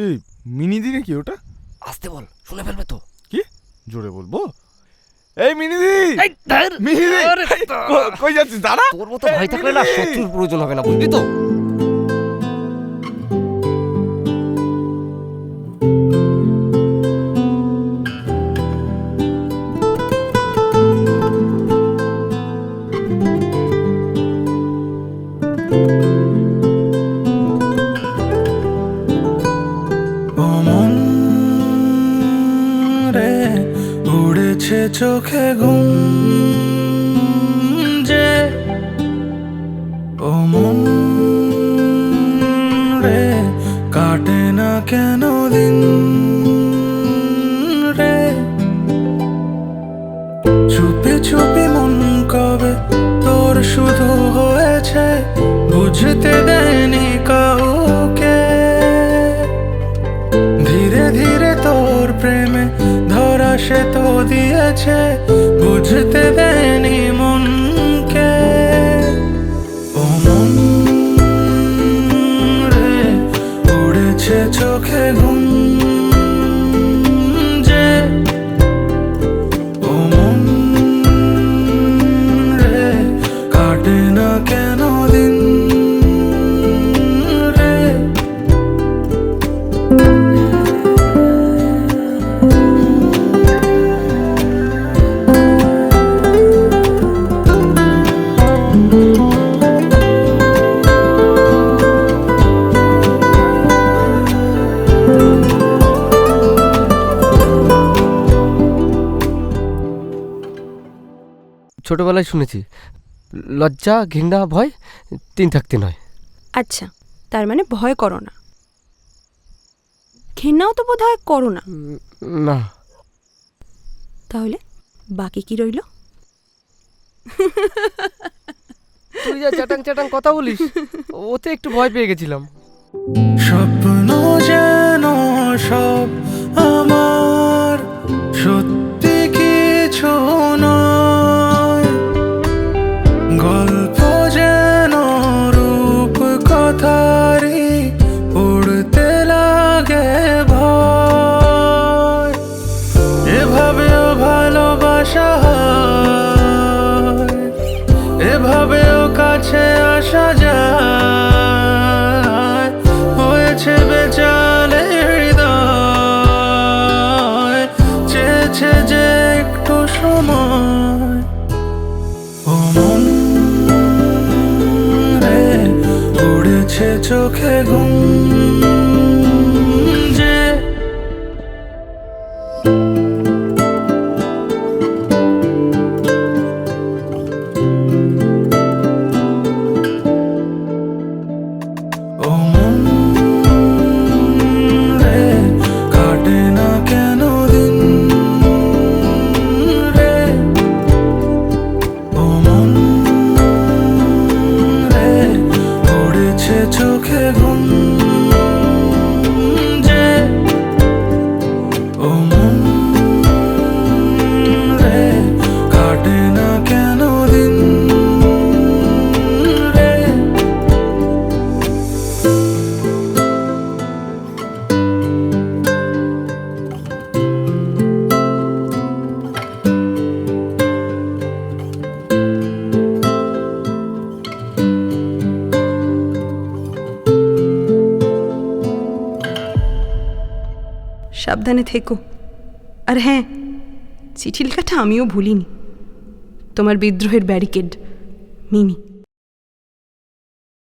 এই মিনিদি নাকি ওটা? আসতে বল, শুনে ফেলবে তো। কি জোরে বলবো? এই মিনিদি, এই ধর, মিনিদি আরে কই যাচ্ছিস? দাঁড়া। তোর মতো ভাই থাকলে না শত্রুর প্রয়োজন হবে না, বুঝলি তো? উড়েছে চোখে ঘুম যে, ও মন রে কাটে না কেন দিন রে। চুপি চুপি মন কবে তোর শুধু হয়েছে, বুঝতে দেয়নি কাউকে। ধীরে ধীরে তোর প্রেমে ধরা সে তো দিয়েছে, বুঝতে দেয়নি মনকে। ও মন রে উড়েছে চোখে ঘুম যে, ও মন রে কাটে না কেন দিন রে। ছোটবেলায় শুনেছি লজ্জা, ঘৃণা, ভয় 3 থাকতে নয়। আচ্ছা, তার মানে ভয় করো না, ঘেন্নাও তো বোধ হয় করো না। না। তাহলে বাকি কি রইল? তুই যা চ্যাটাং চ্যাটাং কথা বলিস, ওতে একটু ভয় পেয়ে গেছিলাম। স্বপ্ন যেন সব আমার, সত্যি কিছু নয়। গল্প যেন রূপ কথারি, উড়তে লাগে ভয়। এভাবেও ভালোবাসা হয়, এভাবেও কাছে আসা যায়। হয়েছে বেচালে হৃদয়, চেয়েছে যে একটু সময়। ও মন রে উড়েছে চোখে ঘুম যে, ও মন রে কাটে না কেন দিন রে। ও মন রে উড়েছে চোখে ঘুম যে, ও মন রে কাটে না কেন দিন রে। সাবধানে থেকো। আর হ্যাঁ, চিঠি লেখাটা আমিও ভুলিনি। তোমার বিদ্রোহের ব্যারিকেড, মিমি।